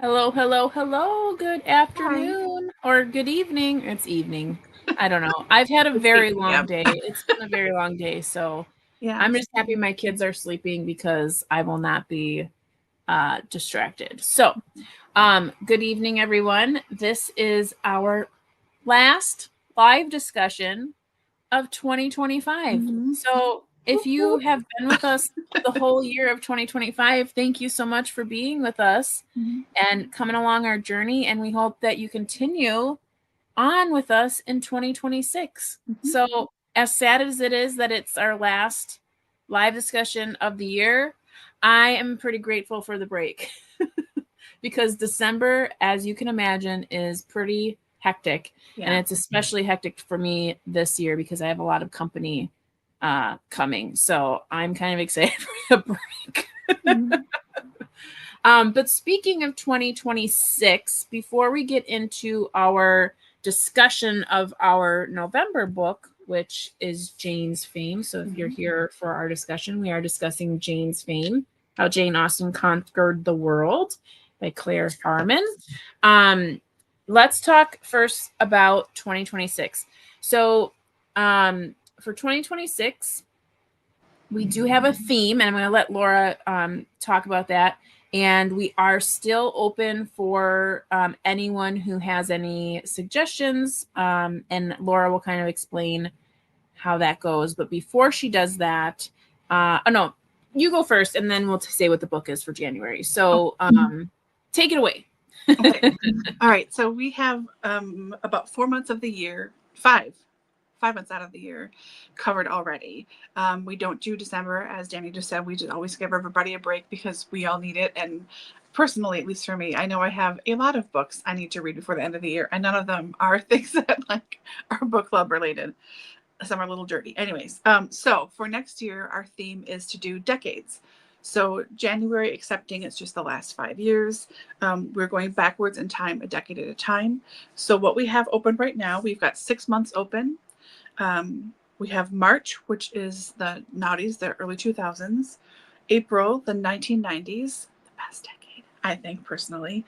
Hello, hello, hello. Good Hi. afternoon or good evening. It's evening. I don't know. I've had a It's very 8 long p.m. day. It's been a very long day. So Yeah. I'm just happy my kids are sleeping because I will not be distracted. So, good evening, everyone. This is our last live discussion of 2025. hmm So, if you have been with us the whole year of 2025, thank you so much for being with us hmm and coming along our journey. And we hope that you continue on with us in 2026. hmm So, as sad as it is that it's our last live discussion of the year, I am pretty grateful for the break because December, as you can imagine, is pretty hectic. And Yeah. it's especially hectic for me this year because I have a lot of company coming. So I'm kind of excited for the break. hmm But speaking of 2026, before we get into our discussion of our November book, which is Jane's Fame. So if you're hmm here for our discussion, we are discussing Jane's Fame, How Jane Austen Conquered the World by Claire Harman. Um, let's talk first about 2026. So for 2026, we do have a theme, and I'm going to let Laura talk about that. And we are still open for anyone who has any suggestions. And Laura will kind of explain how that goes. But before she does that, oh no, you go first, and then we'll say what the book is for January. Oh, So take it away. okay. All right. So we have about 4 months of the year, 5 months out of the year covered already. We don't do December, as Dani just said. We just always give everybody a break because we all need it. And personally, at least for me, I know I have a lot of books I need to read before the end of the year, and none of them are things that like are book club related. Some are a little dirty. Anyways, so for next year, our theme is to do decades. So January, accepting it's just the last 5 years. We're going backwards in time, a decade at a time. So what we have open right now, we've got 6 months open. We have March, which is the noughties, the early 2000s. April, the 1990s, the best decade, I think personally.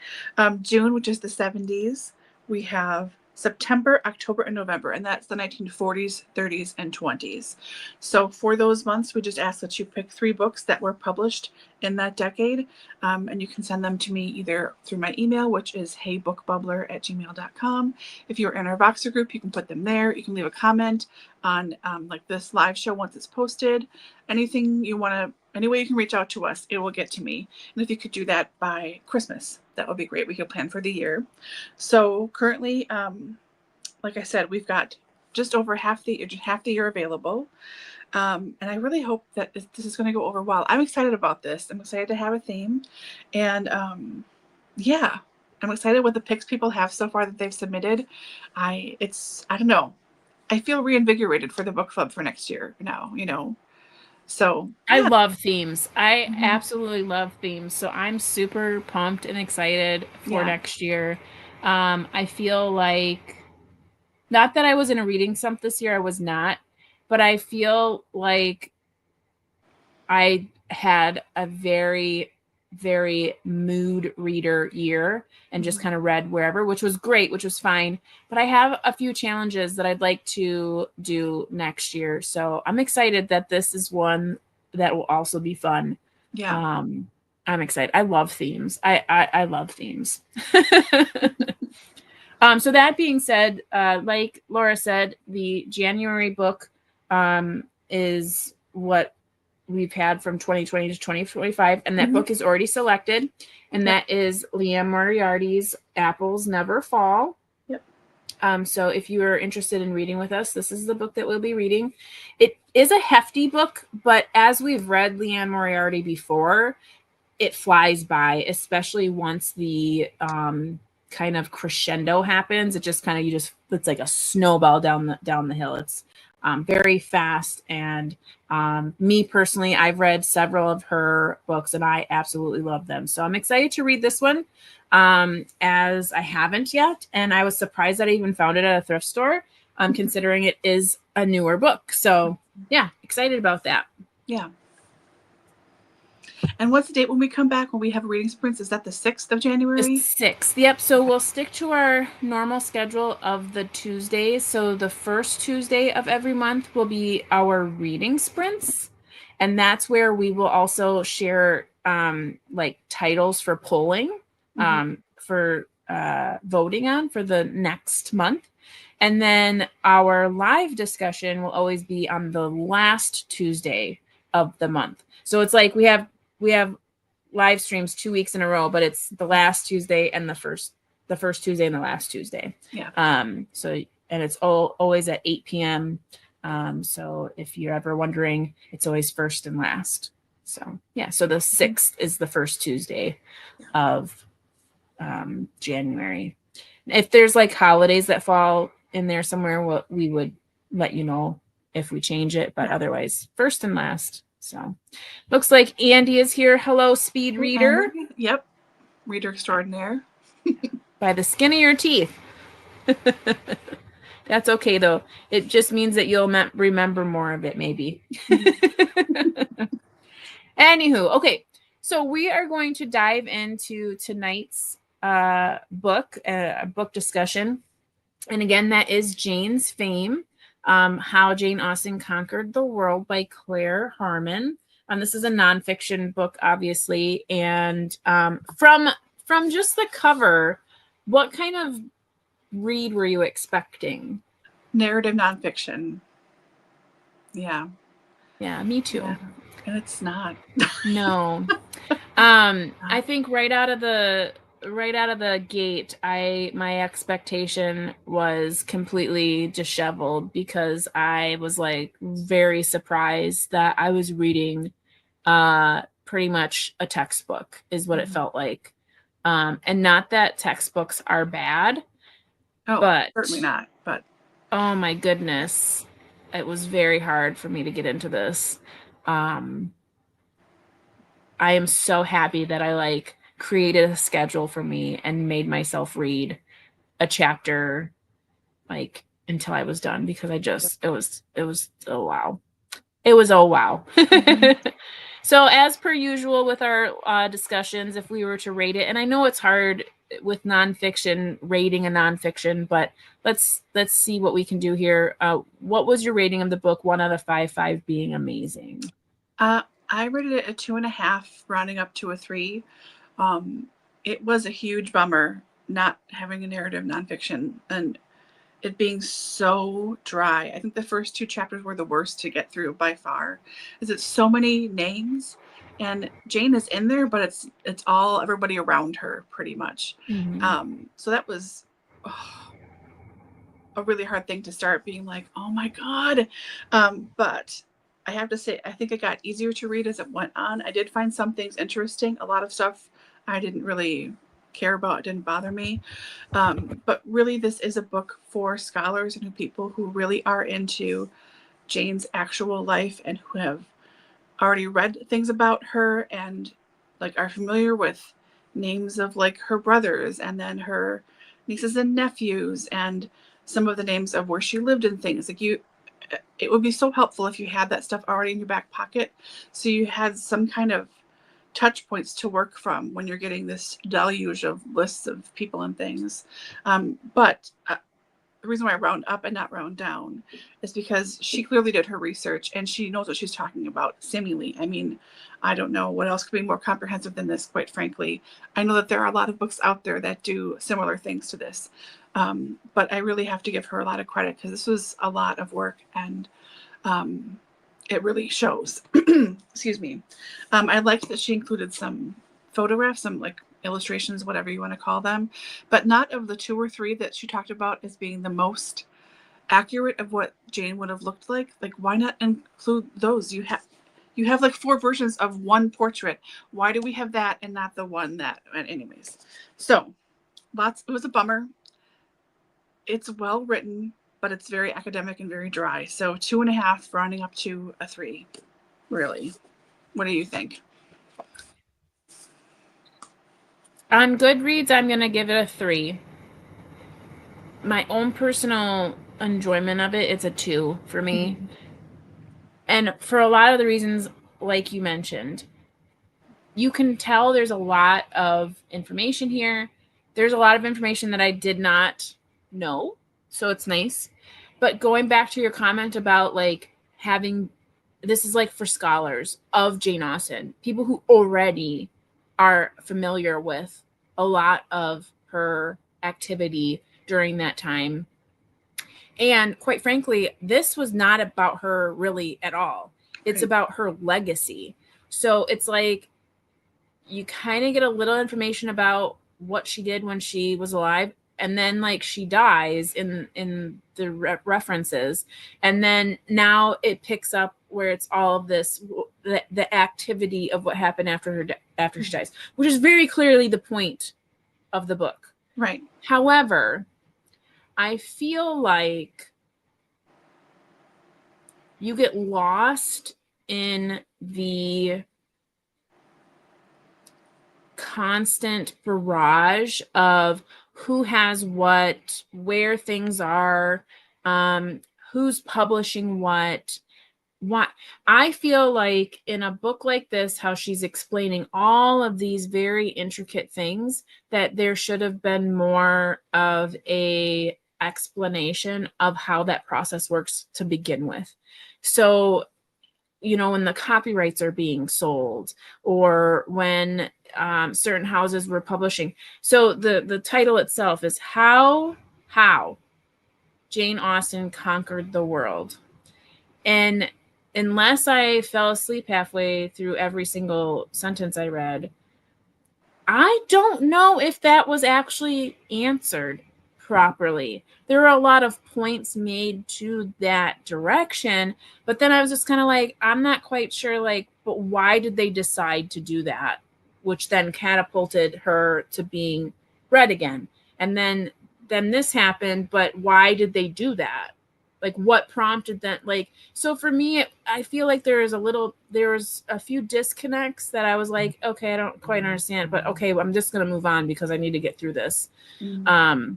June, which is the 70s. We have September, October, and November, and that's the 1940s, 30s, and 20s. So for those months, we just ask that you pick 3 books that were published in that decade, and you can send them to me either through my email, which is heybookbubbler@gmail.com. If you're in our Voxer group, you can put them there. You can leave a comment on like this live show once it's posted. Anything you want to, any way you can reach out to us, it will get to me. And if you could do that by Christmas, that would be great. We could plan for the year. So currently, like I said, we've got just over half the year available. And I really hope that this is going to go over well. I'm excited about this. I'm excited to have a theme. And yeah, I'm excited what the picks people have so far that they've submitted. I don't know. I feel reinvigorated for the book club for next year now. So I yeah. love themes. I Mhm. absolutely love themes. So I'm super pumped and excited for Yeah. next year. I feel like, not that I was in a reading slump this year, I was not, but I feel like I had a very, very mood reader year and just Mhm. kind of read wherever, which was great, which was fine. But I have a few challenges that I'd like to do next year. So I'm excited that this is one that will also be fun. Yeah. Um, I'm excited. I love themes. I love themes. So that being said, like Laura said, the January book is what we've had from 2020 to 2025, and that Mhm. book is already selected, and Yep. that is Liam Moriarty's Apples Never Fall. Yep. So if you are interested in reading with us, this is the book that we'll be reading. It is a hefty book, but as we've read Leanne Moriarty before, it flies by, especially once the kind of crescendo happens. It just kind of, it's like a snowball down the hill. It's very fast, and me personally, I've read several of her books and I absolutely love them. So I'm excited to read this one, as I haven't yet, and I was surprised that I even found it at a thrift store, considering it is a newer book. So yeah, excited about that. Yeah. And what's the date when we come back, when we have a reading sprints? Is that the 6th of January? The 6th. Yep. So we'll stick to our normal schedule of the Tuesdays. So the first Tuesday of every month will be our reading sprints. And that's where we will also share like titles for polling for voting on for the next month. And then our live discussion will always be on the last Tuesday of the month. So it's like we have live streams 2 weeks in a row, but it's the last Tuesday and the first Tuesday and the last Tuesday. Yeah. So and it's always at 8 p.m. So if you're ever wondering, it's always first and last. So yeah. So the 6th is the first Tuesday of January. If there's like holidays that fall in there somewhere, we would let you know if we change it, but otherwise first and last. So looks like Andy is here. Hello, speed reader. Yep. Reader extraordinaire. By the skin of your teeth. That's okay though. It just means that you'll remember more of it maybe. Anywho, okay. So we are going to dive into tonight's book discussion. And again, that is Jane's Fame, How Jane Austen Conquered the World by Claire Harman. This is a nonfiction book, obviously. And from just the cover, what kind of read were you expecting? Narrative nonfiction. Yeah. Yeah, me too. Yeah. And it's not. No. I think right out of the gate, my expectation was completely disheveled because I was like very surprised that I was reading pretty much a textbook is what it felt like. And not that textbooks are bad. Oh, but certainly not. But oh my goodness, it was very hard for me to get into this. I am so happy that I created a schedule for me and made myself read a chapter until I was done because it was oh wow. It was oh wow. So as per usual with our discussions, if we were to rate it, and I know it's hard with nonfiction, rating a nonfiction, but let's see what we can do here. What was your rating of the book? 1 out of 5, 5 being amazing. I rated it a 2.5, rounding up to a 3. It was a huge bummer not having a narrative nonfiction and it being so dry. I think the first 2 chapters were the worst to get through by far. It's so many names, and Jane is in there, but it's all everybody around her pretty much. So that was a really hard thing to start being like, oh my god. But I have to say, I think it got easier to read as it went on. I did find some things interesting. A lot of stuff I didn't really care about. It didn't bother me. But really, this is a book for scholars and people who really are into Jane's actual life and who have already read things about her and are familiar with names of her brothers and then her nieces and nephews and some of the names of where she lived and things. It would be so helpful if you had that stuff already in your back pocket, so you had some kind of touch points to work from when you're getting this deluge of lists of people and things. But the reason why I round up and not round down is because she clearly did her research and she knows what she's talking about, seemingly. I mean, I don't know what else could be more comprehensive than this, quite frankly. I know that there are a lot of books out there that do similar things to this. But I really have to give her a lot of credit because this was a lot of work and it really shows. Excuse me. I liked that she included some photographs, some illustrations, whatever you want to call them, but not of the 2 or 3 that she talked about as being the most accurate of what Jane would have looked like. Why not include those? You have 4 versions of one portrait. Why do we have that and not the one that? Anyways, so it was a bummer. It's well written, but it's very academic and very dry. So 2.5, rounding up to a 3. Really. What do you think? On Goodreads, I'm going to give it a 3. My own personal enjoyment of it, it's a 2 for me. And for a lot of the reasons, like you mentioned, you can tell there's a lot of information here. There's a lot of information that I did not know, so it's nice. But going back to your comment about like having, this is like for scholars of Jane Austen, people who already are familiar with a lot of her activity during that time. And quite frankly, this was not about her really at all. It's about her legacy. So it's like you kind of get a little information about what she did when she was alive, and then like she dies in the references, and then now it picks up where it's all of this, the activity of what happened after she dies, which is very clearly the point of the book. Right. However, I feel like you get lost in the constant barrage of who has what, where things are, who's publishing what. I feel like in a book like this, how she's explaining all of these very intricate things, that there should have been more of a explanation of how that process works to begin with. So, you know, when the copyrights are being sold, or when certain houses were publishing. So the title itself is How Jane Austen Conquered the World. And unless I fell asleep halfway through every single sentence I read, I don't know if that was actually answered properly. There were a lot of points made to that direction, but then I was just kind of like, I'm not quite sure, like, but why did they decide to do that? Which then catapulted her to being read again. And then this happened, but why did they do that? Like, what prompted that? Like, so for me, I feel like there was a few disconnects that I was like, okay, I don't quite understand, but okay, I'm just going to move on because I need to get through this. Mm-hmm.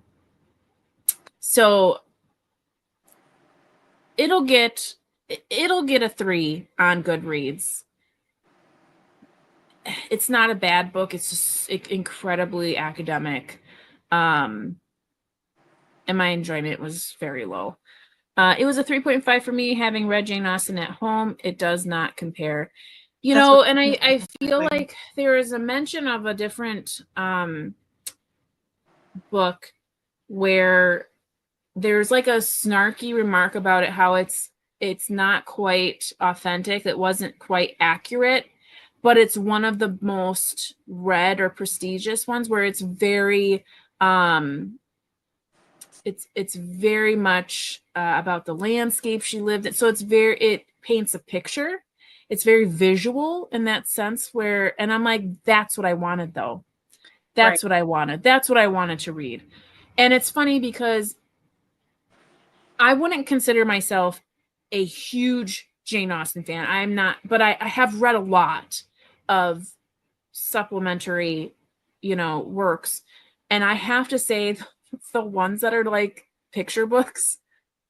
So it'll get a 3 on Goodreads. It's not a bad book. It's just incredibly academic. And my enjoyment was very low. It was a 3.5 for me, having read Jane Austen at home. It does not compare, you know, and I feel like there is a mention of a different book where there's like a snarky remark about it, how it's not quite authentic. It wasn't quite accurate, but it's one of the most read or prestigious ones where it's very, it's very much about the landscape she lived in. So it paints a picture. It's very visual in that sense and I'm like, that's what I wanted though. That's right. What I wanted. That's what I wanted to read. And it's funny because I wouldn't consider myself a huge Jane Austen fan. I'm not, but I have read a lot of supplementary, you know, works. And I have to say, the ones that are like picture books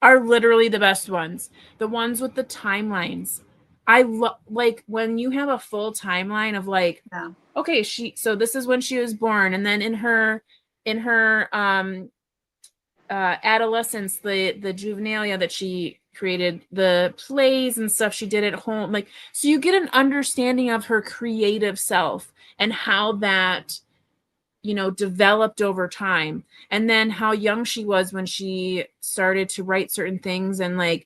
are literally the best ones. The ones with the timelines. I love, like, when you have a full timeline of like, yeah. Okay, so this is when she was born, and then in her adolescence, the juvenilia that she created, the plays and stuff she did at home, like, so you get an understanding of her creative self and how that, you know, developed over time, and then how young she was when she started to write certain things, and like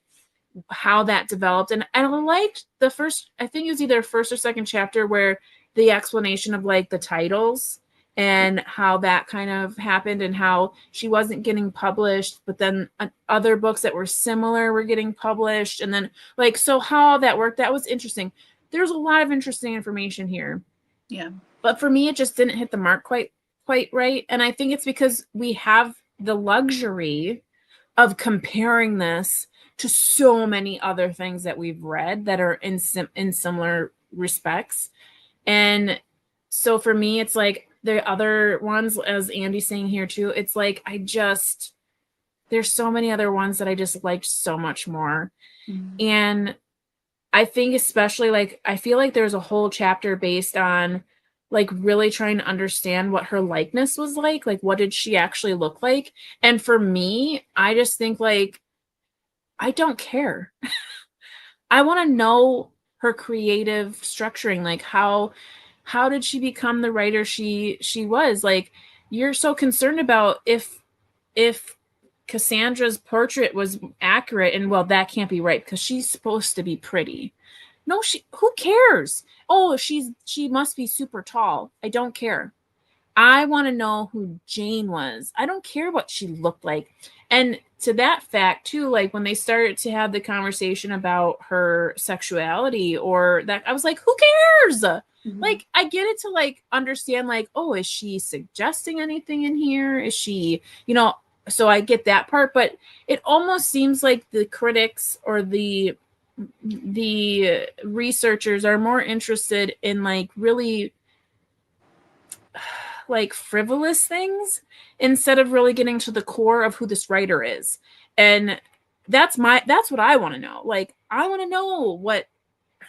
how that developed. And I liked the first, I think it was either first or second chapter, where the explanation of like the titles and how that kind of happened, and how she wasn't getting published, but then other books that were similar were getting published. And then like, so how that worked, that was interesting. There's a lot of interesting information here. Yeah. But for me, it just didn't hit the mark quite right. And I think it's because we have the luxury of comparing this to so many other things that we've read that are in similar respects. And so for me, it's like the other ones, as Andy's saying here too, it's like there's so many other ones that I just liked so much more. Mm-hmm. And I think especially, like, I feel like there's a whole chapter based on like really trying to understand what her likeness was like what did she actually look like? And for me, I just think like, I don't care. I want to know her creative structuring, like how did she become the writer she was? Like, you're so concerned about if Cassandra's portrait was accurate, and well, that can't be right because she's supposed to be pretty. No, who cares? Oh, she must be super tall. I don't care. I want to know who Jane was. I don't care what she looked like. And to that fact, too, like when they started to have the conversation about her sexuality or that, I was like, who cares? Mm-hmm. Like, I get it to like understand, like, oh, is she suggesting anything in here? Is she, so I get that part, but it almost seems like the critics or the researchers are more interested in like really like frivolous things instead of really getting to the core of who this writer is. And that's what I want to know. Like, I want to know what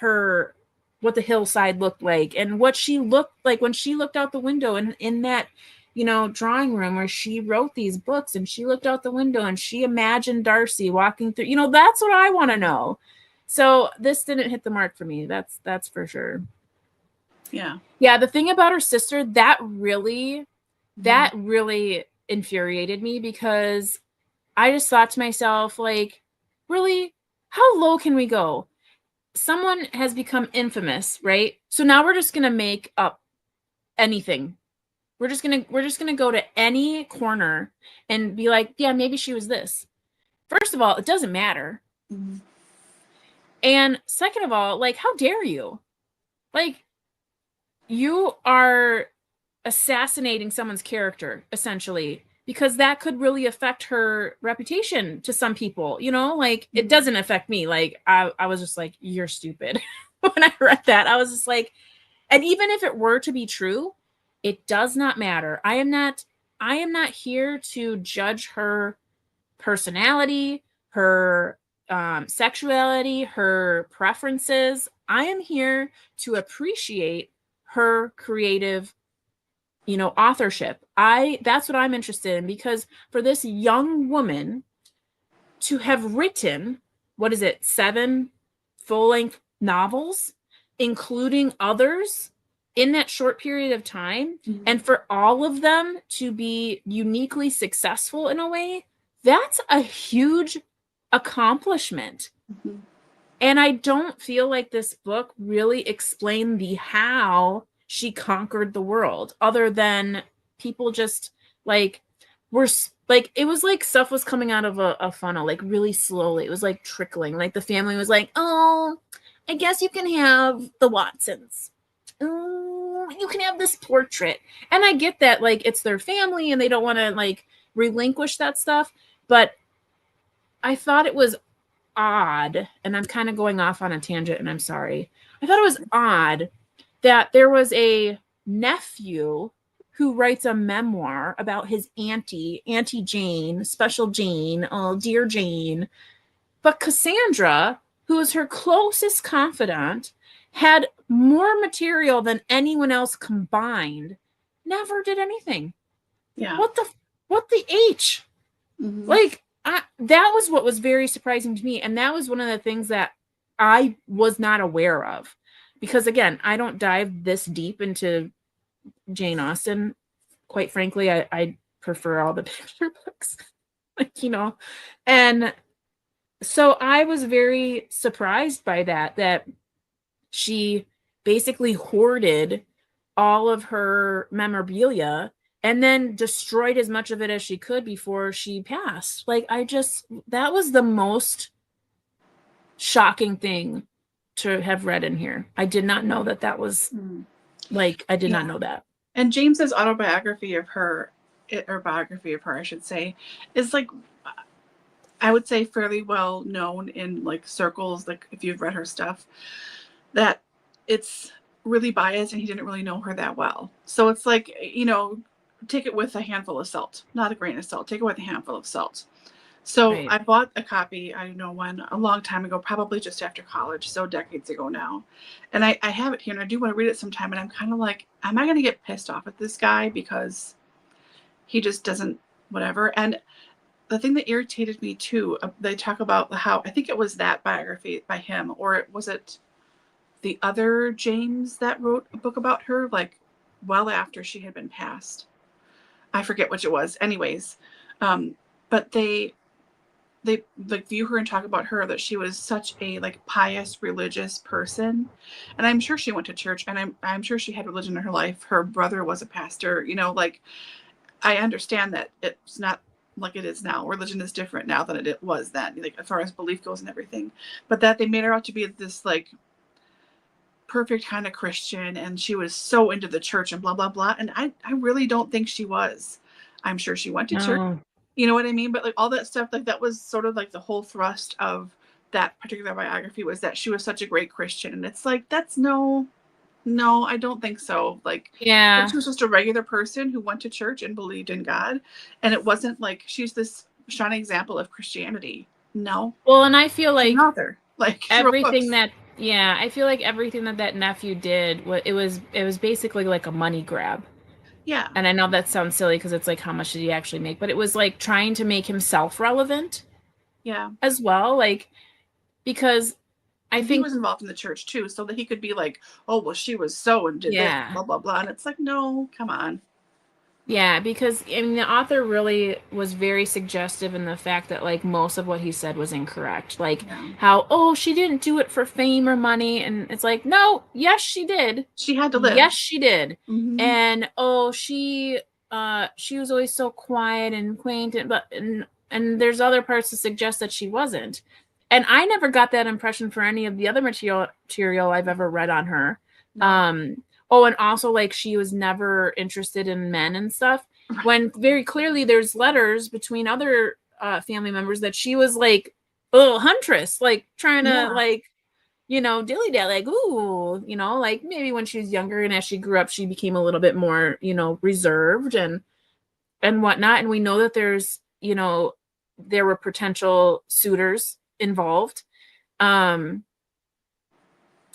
the hillside looked like and what she looked like when she looked out the window and in that, drawing room where she wrote these books, and she looked out the window and she imagined Darcy walking through, that's what I want to know. So this didn't hit the mark for me. That's for sure. Yeah. Yeah, the thing about her sister, that really infuriated me because I just thought to myself, like, really, how low can we go? Someone has become infamous, right? So now we're just gonna make up anything. We're just gonna go to any corner and be like, yeah, maybe she was this. First of all, it doesn't matter. Mm-hmm. And second of all, like, how dare you? Like, you are assassinating someone's character, essentially, because that could really affect her reputation to some people, like, it doesn't affect me. Like, I was just like, you're stupid. When I read that, I was just like, and even if it were to be true, it does not matter. I am not here to judge her personality, her sexuality, her preferences. I am here to appreciate her creative, authorship. That's what I'm interested in, because for this young woman to have written, 7 full-length novels, including others in that short period of time, mm-hmm. and for all of them to be uniquely successful in a way, that's a huge accomplishment. Mm-hmm. And I don't feel like this book really explained the how she conquered the world, other than people just like were like, it was like stuff was coming out of a funnel, like really slowly. It was like trickling. Like the family was like, oh, I guess you can have the Watsons. Oh, you can have this portrait. And I get that, like, it's their family and they don't want to like relinquish that stuff. But I thought it was odd, and I'm kind of going off on a tangent, and I'm sorry. I thought it was odd that there was a nephew who writes a memoir about his Auntie Jane, Special Jane, oh, dear Jane. But Cassandra, who is her closest confidant, had more material than anyone else combined, never did anything. Yeah. What the H? Mm-hmm. Like, that was what was very surprising to me. And that was one of the things that I was not aware of. Because, again, I don't dive this deep into Jane Austen. Quite frankly, I prefer all the picture books. Like, And so I was very surprised by that she basically hoarded all of her memorabilia and then destroyed as much of it as she could before she passed. Like, that was the most shocking thing to have read in here. I did not know that was, like, I did not know that. And James's autobiography of her, or biography of her, I should say, is like, I would say fairly well known in like circles, like if you've read her stuff, that it's really biased and he didn't really know her that well. So it's like, take it with a handful of salt, not a grain of salt. Take it with a handful of salt. So Right. I bought a copy, I know when, a long time ago, probably just after college, so decades ago now. And I have it here and I do want to read it sometime. And I'm kind of like, am I going to get pissed off at this guy because he just doesn't, whatever. And the thing that irritated me too, they talk about how, I think it was that biography by him, or was it the other James that wrote a book about her, like well after she had been passed. I forget which it was. Anyways, but they like view her and talk about her that she was such a like pious religious person, and I'm sure she went to church, and I'm sure she had religion in her life. Her brother was a pastor, you know, like I understand that it's not like it is now. Religion is different now than it was then, like as far as belief goes and everything. But that they made her out to be this like perfect kind of Christian, and she was so into the church and blah blah blah. And I really don't think she was. I'm sure she went to church. No. You know what I mean? But like all that stuff, like that was sort of like the whole thrust of that particular biography was that she was such a great Christian. And it's like, that's no, I don't think so. Like, Yeah. she was just a regular person who went to church and believed in God. And it wasn't like she's this shining example of Christianity. No, Well, and I feel she's an like author. Like, she wrote everything books. that yeah, I feel like everything that nephew did, it was basically like a money grab. Yeah. And I know that sounds silly because it's like how much did he actually make? But it was like trying to make himself relevant Yeah. as well, like because I And he think was involved in the church too, so that he could be like, oh, well, she was so and did this, yeah. blah, blah, blah. And it's like, no, come on. Yeah, because I mean the author really was very suggestive in the fact that like most of what he said was incorrect. Like Yeah. how, oh, she didn't do it for fame or money. And it's like, no, yes, she did. She had to live. Yes, she did. Mm-hmm. And oh, she was always so quiet and quaint and there's other parts to suggest that she wasn't. And I never got that impression for any of the other material I've ever read on her. No. Oh, and also like she was never interested in men and stuff. Right. When very clearly there's letters between other family members that she was like a little huntress, like trying to Yeah. like, dilly dally, like, ooh, like maybe when she was younger and as she grew up, she became a little bit more, reserved and whatnot. And we know that there were potential suitors involved.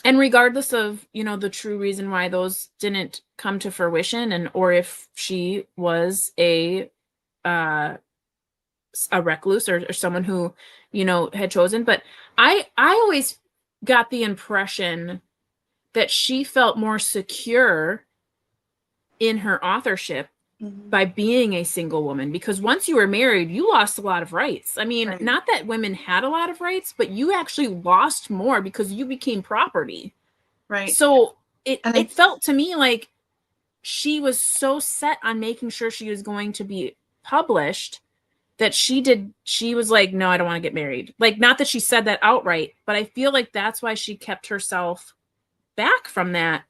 And regardless of, the true reason why those didn't come to fruition or if she was a recluse or someone who, had chosen, but I always got the impression that she felt more secure in her authorship by being a single woman, because once you were married, you lost a lot of rights. I mean, Right. not that women had a lot of rights, but you actually lost more because you became property. Right. So And it felt to me like she was so set on making sure she was going to be published that she was like, no, I don't want to get married. Like, not that she said that outright, but I feel like that's why she kept herself back from that,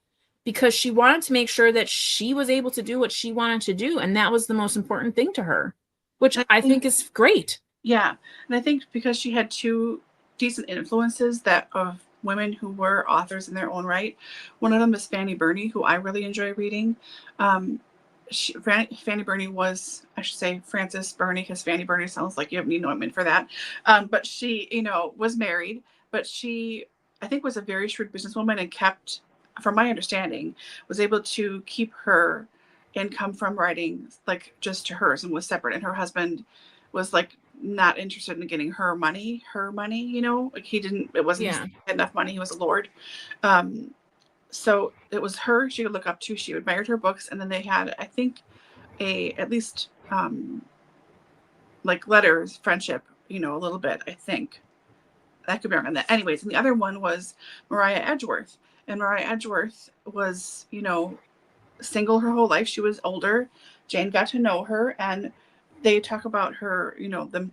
because she wanted to make sure that she was able to do what she wanted to do. And that was the most important thing to her, which I think is great. Yeah. And I think because she had two decent influences that of women who were authors in their own right. One of them is Fanny Burney, who I really enjoy reading. Fanny Burney was, I should say Frances Burney, because Fanny Burney sounds like you have Nina Whitman for that. But she, was married, but she, I think, was a very shrewd businesswoman and kept, from my understanding, was able to keep her income from writing like just to hers and was separate. And her husband was like not interested in getting her money, like it wasn't Yeah. enough money. He was a lord. So it was her she would look up to. She admired her books. And then they had, I think, at least like letters, friendship, a little bit, I think. I could be wrong on that. Anyways, and the other one was Mariah Edgeworth. And Mariah Edgeworth was, single her whole life. She was older. Jane got to know her, and they talk about her, them,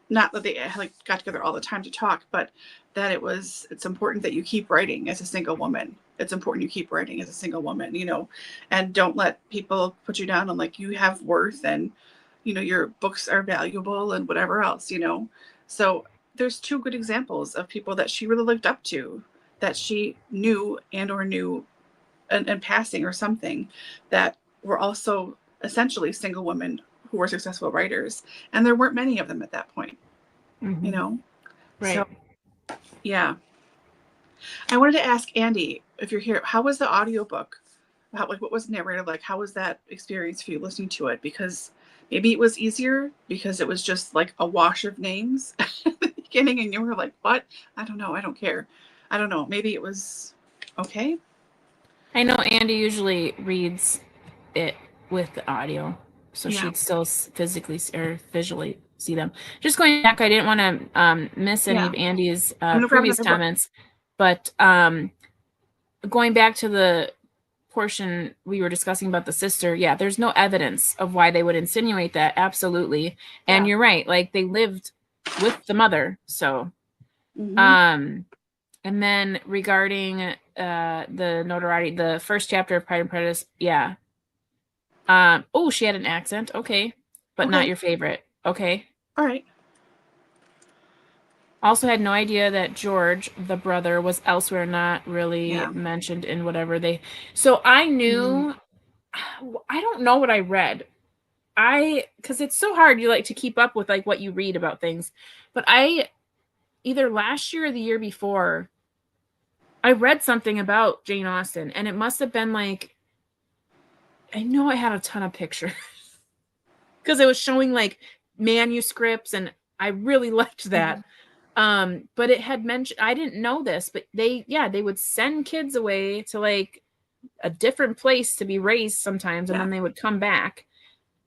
not that they like got together all the time to talk, but that it's important that you keep writing as a single woman. It's important you keep writing as a single woman, and don't let people put you down on like you have worth and, your books are valuable and whatever else, So there's two good examples of people that she really looked up to, that she knew in passing or something, that were also essentially single women who were successful writers, and there weren't many of them at that point. Mm-hmm. You know, Right. So, yeah. I wanted to ask Andy, if you're here, how was the audiobook? What was the narrator like? How was that experience for you listening to it? Because maybe it was easier because it was just like a wash of names at the beginning, and you were like, "What? I don't know. I don't care. I don't know." Maybe it was okay. I know Andy usually reads it with the audio, so Yeah. she'd still physically or visually see them. Just going back, I didn't want to miss any Yeah. of Andy's I'm gonna grab previous another book. comments, but going back to the portion we were discussing about the sister, yeah, there's no evidence of why they would insinuate that. Absolutely. And Yeah. you're right, like they lived with the mother. So Mhm. and then regarding the notoriety, the first chapter of Pride and Prejudice, yeah. Oh, she had an accent. Okay. But not Okay. your favorite. Okay. All right. Also had no idea that George, the brother, was elsewhere, not really Yeah. mentioned in whatever they. So I knew. I don't know what I read. Because it's so hard, you like to keep up with like what you read about things. But I either last year or the year before, I read something about Jane Austen, and it must have been like, I know I had a ton of pictures because it was showing like manuscripts, and I really liked that. But it had mentioned, I didn't know this, but they would send kids away to like a different place to be raised sometimes, and then they would come back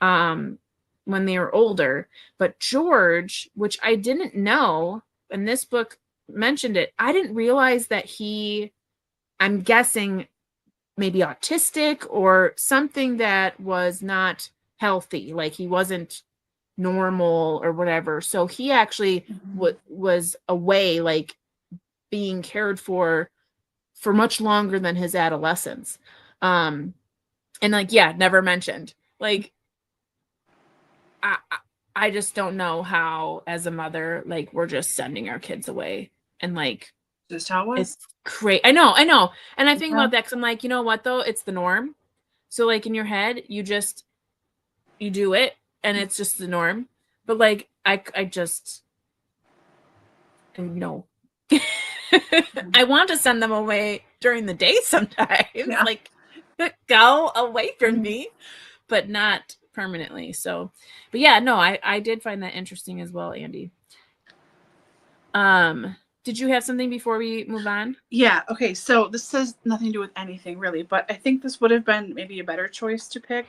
when they were older. But George, which I didn't know, and this book mentioned it, I didn't realize that I'm guessing maybe autistic or something that was not healthy, like he wasn't normal or whatever. So he actually was away, like being cared for much longer than his adolescence. And like, yeah, never mentioned. Like, I just don't know how, as a mother, like we're just sending our kids away, and like Just how it was. it's great. I know. And I think about that because I'm like, you know what though? It's the norm. So like in your head, you do it, and it's just the norm. But like I just no. I want to send them away during the day sometimes. Yeah. Like, go away from me, but not permanently. So, but yeah, no, I did find that interesting as well, Andy. Did you have something before we move on? Yeah. Okay. So this has nothing to do with anything really, but I think this would have been maybe a better choice to pick.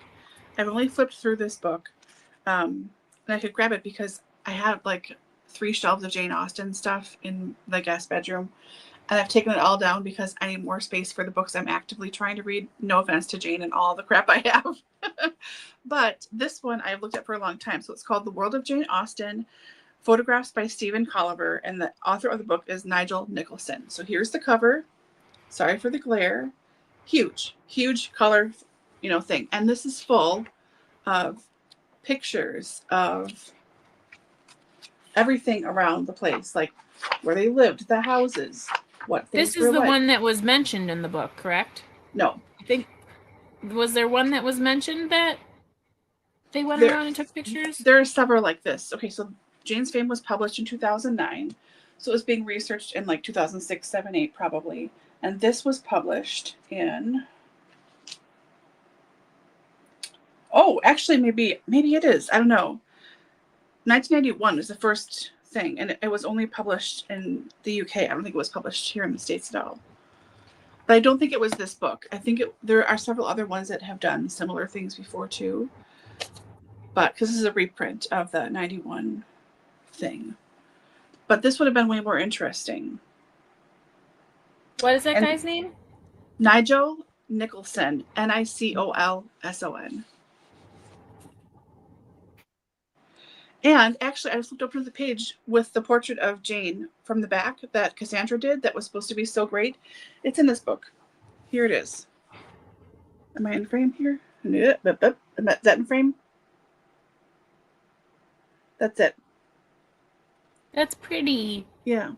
I've only flipped through this book, and I could grab it because I have like 3 shelves of Jane Austen stuff in the guest bedroom, and I've taken it all down because I need more space for the books I'm actively trying to read. No offense to Jane and all the crap I have. But this one I've looked at for a long time. So it's called The World of Jane Austen, photographs by Stephen Colliver, and the author of the book is Nigel Nicholson. So here's the cover. Sorry for the glare. Huge color, thing. And this is full of pictures of everything around the place, like where they lived, the houses, what things This is were the like. one that was mentioned in the book, correct? No. I think, was there one that was mentioned that they went around and took pictures? There are several like this. Okay, so Jane's Fame was published in 2009. So it was being researched in like 2006, 7, 8 probably. And this was published in, actually maybe it is. I don't know. 1991 was the first thing, and it was only published in the UK. I don't think it was published here in the States at all. But I don't think it was this book. I think there are several other ones that have done similar things before too. But because this is a reprint of the 91 thing. But this would have been way more interesting. What is that guy's name? Nigel Nicholson, Nicolson. And actually, I just looked over the page with the portrait of Jane from the back that Cassandra did that was supposed to be so great. It's in this book. Here it is. Am I in frame here? Is that in frame? That's it. That's pretty. Yeah.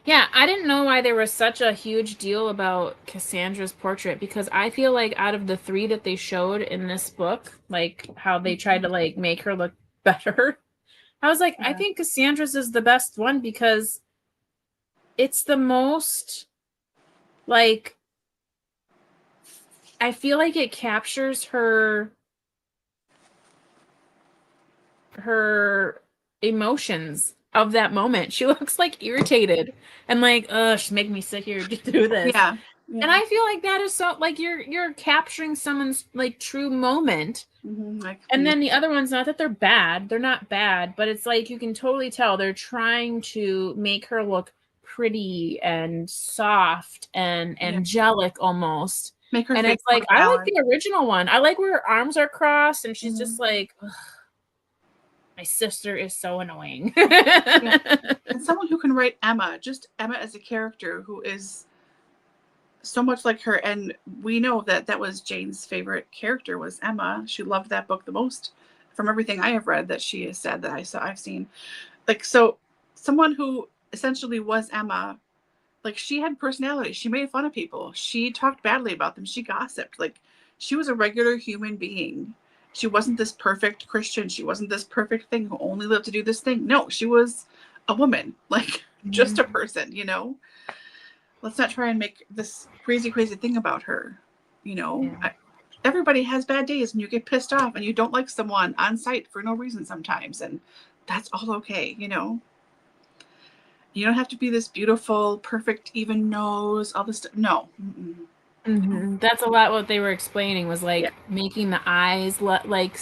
Yeah, I didn't know why there was such a huge deal about Cassandra's portrait because I feel like out of the three that they showed in this book, like how they tried to like make her look better, I was like, I Yeah. think Cassandra's is the best one because it's the most like I feel like it captures her emotions of that moment. She looks like irritated and like, she's making me sit here to do this. Yeah. And I feel like that is so like you're capturing someone's like true moment. Like, And then the other ones, not that they're not bad, but it's like you can totally tell they're trying to make her look pretty and soft and angelic almost. make her And face it's like more I like balanced. the original one. I like where her arms are crossed and she's just like, my sister is so annoying. Yeah. And someone who can write Emma, just Emma as a character who is so much like her. And we know that that was Jane's favorite character was Emma. She loved that book the most from everything I have read that she has said that I've seen. Like, so someone who essentially was Emma, like she had personality. She made fun of people. She talked badly about them. She gossiped. Like she was a regular human being. She wasn't this perfect Christian. She wasn't this perfect thing who only lived to do this thing. No, she was a woman, like just a person, you know? Let's not try and make this crazy, crazy thing about her. You know, everybody has bad days and you get pissed off and you don't like someone on site for no reason sometimes. And that's all okay, you know? You don't have to be this beautiful, perfect, even nose, all this stuff. No. That's a lot what they were explaining was like Yeah. making the eyes like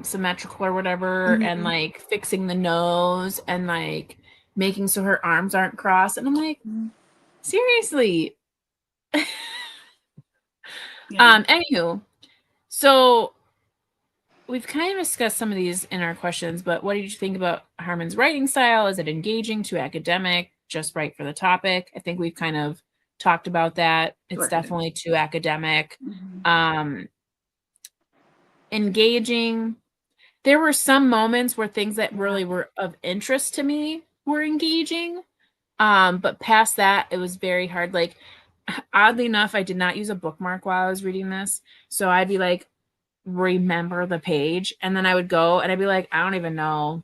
symmetrical or whatever and like fixing the nose and like making so her arms aren't crossed. And I'm like, seriously. Anywho, so we've kind of discussed some of these in our questions, but what did you think about Harman's writing style? Is it engaging, too academic, just right for the topic? I think we've kind of talked about that. It's definitely too academic. Engaging. There were some moments where things that really were of interest to me were engaging. But past that, it was very hard. Like, oddly enough, I did not use a bookmark while I was reading this. So I'd be like, remember the page. And then I would go and I'd be like, I don't even know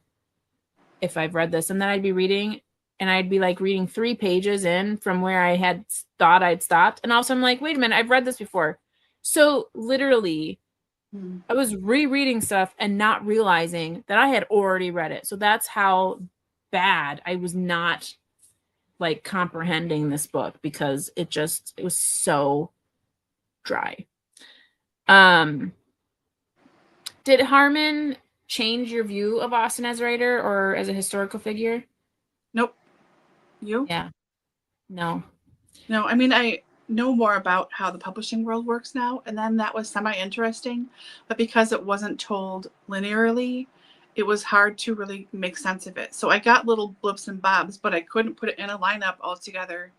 if I've read this. And then I'd be reading and I'd be like reading 3 pages in from where I had thought I'd stopped. And also I'm like, wait a minute, I've read this before. So literally, I was rereading stuff and not realizing that I had already read it. So that's how bad I was not like comprehending this book because it was so dry. Did Harman change your view of Austen as a writer or as a historical figure? Nope. You? Yeah. No. No, I mean, I know more about how the publishing world works now, and then that was semi-interesting, but because it wasn't told linearly, it was hard to really make sense of it. So I got little blips and bobs, but I couldn't put it in a lineup altogether.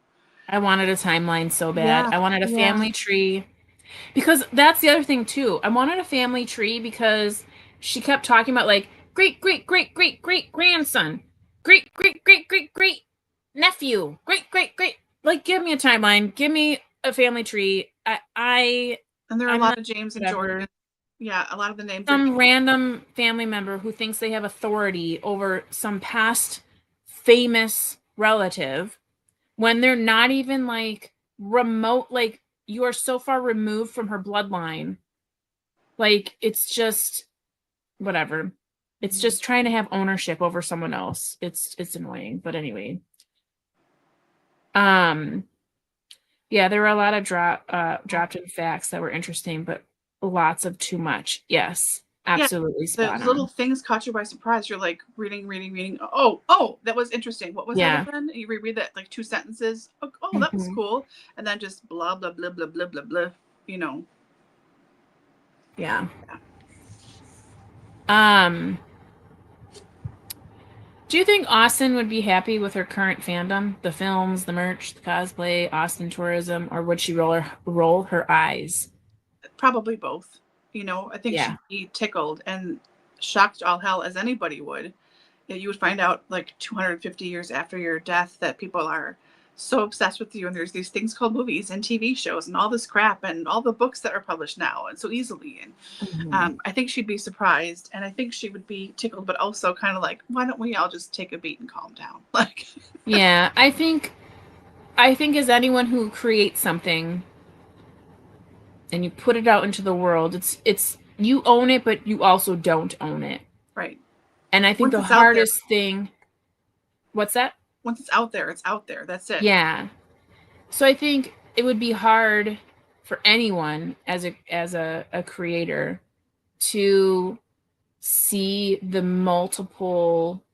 I wanted a timeline so bad. Yeah, I wanted a family tree. Because that's the other thing too. I wanted a family tree because she kept talking about like great, great, great, great, great grandson, great, great, great, great, great nephew, great, great, great. Like, give me a timeline. Give me a family tree. And there are a I'm lot not of James and whatever. Jordan. Yeah, a lot of the names are Some random family member who thinks they have authority over some past famous relative when they're not even like remote, like you are so far removed from her bloodline. Like it's just whatever. It's just trying to have ownership over someone else. It's annoying, but anyway. Yeah, there were a lot of dropped in facts that were interesting, but lots of too much. Yes, absolutely the spot little on. things caught you by surprise. You're like reading. Oh, that was interesting. What was that again? You reread that like 2 sentences. Oh, that was cool. And then just blah, blah, blah, blah, blah, blah, blah, you know. Yeah. Do you think Austen would be happy with her current fandom? The films, the merch, the cosplay, Austen tourism, or would she roll her eyes? Probably both. You know, I think she'd be tickled and shocked all hell as anybody would. you would find out like 250 years after your death that people are so obsessed with you, and there's these things called movies and TV shows and all this crap and all the books that are published now and so easily. And I think she'd be surprised, and I think she would be tickled, but also kind of like, why don't we all just take a beat and calm down? Like, yeah, I think as anyone who creates something and you put it out into the world, it's you own it, but you also don't own it. right. And I think the hardest thing, what's that? Once it's out there, it's out there. That's it. Yeah. So I think it would be hard for anyone as a creator to see the multiple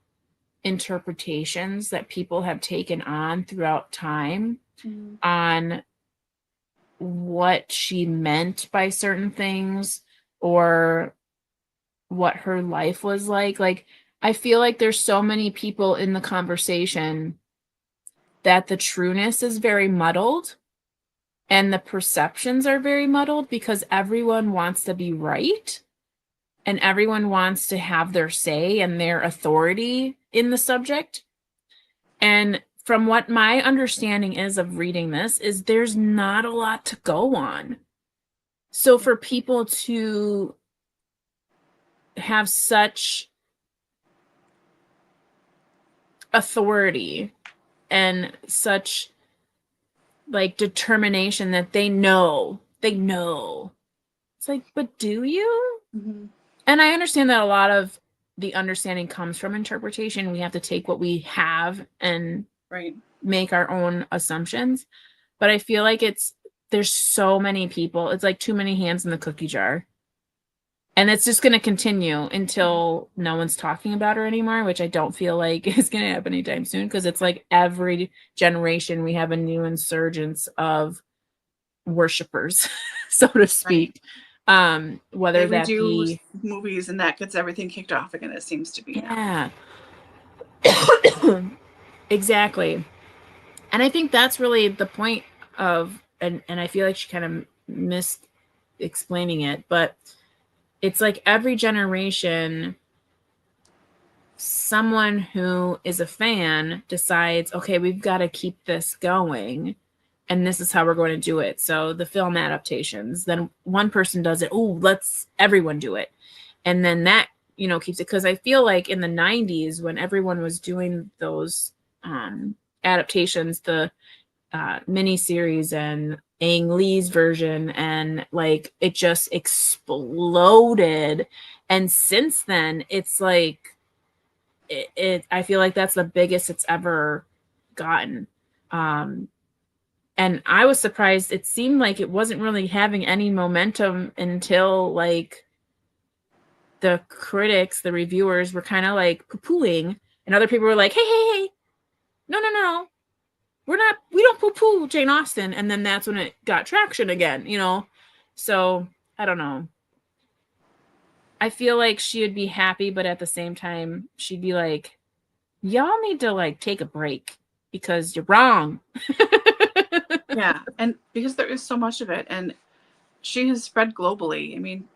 interpretations that people have taken on throughout time on what she meant by certain things or what her life was like. Like, I feel like there's so many people in the conversation that the trueness is very muddled and the perceptions are very muddled because everyone wants to be right and everyone wants to have their say and their authority in the subject. And from what my understanding is of reading this is there's not a lot to go on. So for people to have such authority and such like determination that they know, it's like, but do you? And I understand that a lot of the understanding comes from interpretation. We have to take what we have and make our own assumptions. But I feel like there's so many people. It's like too many hands in the cookie jar. And it's just going to continue until no one's talking about her anymore, which I don't feel like is going to happen anytime soon, because it's like every generation we have a new insurgence of worshipers, so to speak. Whether that be movies and that gets everything kicked off again, it seems to be. Yeah. Exactly. And I think that's really the point of, and I feel like she kind of missed explaining it, but it's like every generation, someone who is a fan decides, okay, we've got to keep this going, and this is how we're going to do it. So the film adaptations, then one person does it. Oh, let's everyone do it. And then that, keeps it. Because I feel like in the 90s, when everyone was doing those adaptations, the miniseries and Ang Lee's version, and like it just exploded. And since then, it's like I feel like that's the biggest it's ever gotten. And I was surprised. It seemed like it wasn't really having any momentum until like the critics, the reviewers were kind of like poo-pooing, and other people were like, hey, no. We don't poo-poo Jane Austen. And then that's when it got traction again, So I don't know. I feel like she would be happy, but at the same time, she'd be like, y'all need to like take a break because you're wrong. Yeah. And because there is so much of it, and she has spread globally. I mean,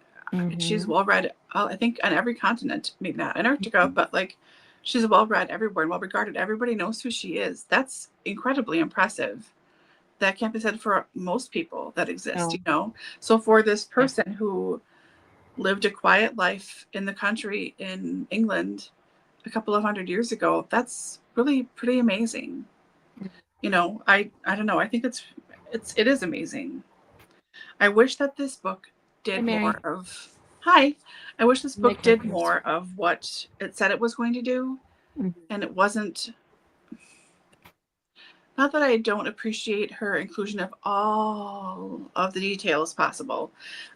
she's well read, I think, on every continent, maybe not Antarctica, but like she's well read everywhere and well regarded. Everybody knows who she is. That's incredibly impressive. That can't be said for most people that exist, So for this person who lived a quiet life in the country in England a couple of 100 years ago, that's really pretty amazing. I don't know. I think it is amazing. I wish that this book did more of I wish this book did more of what it said it was going to do. And it wasn't. Not that I don't appreciate her inclusion of all of the details possible,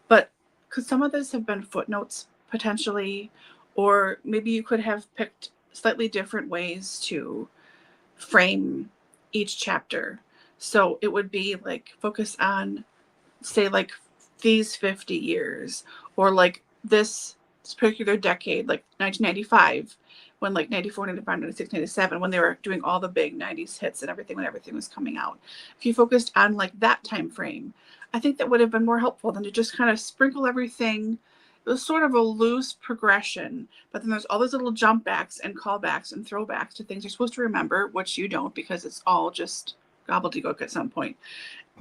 but could some of this have been footnotes potentially, or maybe you could have picked slightly different ways to frame each chapter. So it would be like focus on, say, like these 50 years, or like this particular decade, like 1995, when like 94, 95, 96, 97, when they were doing all the big 90s hits and everything, when everything was coming out. If you focused on like that time frame, I think that would have been more helpful than to just kind of sprinkle everything sort of a loose progression, but then there's all these little jump backs and callbacks and throwbacks to things you're supposed to remember, which you don't because it's all just gobbledygook at some point.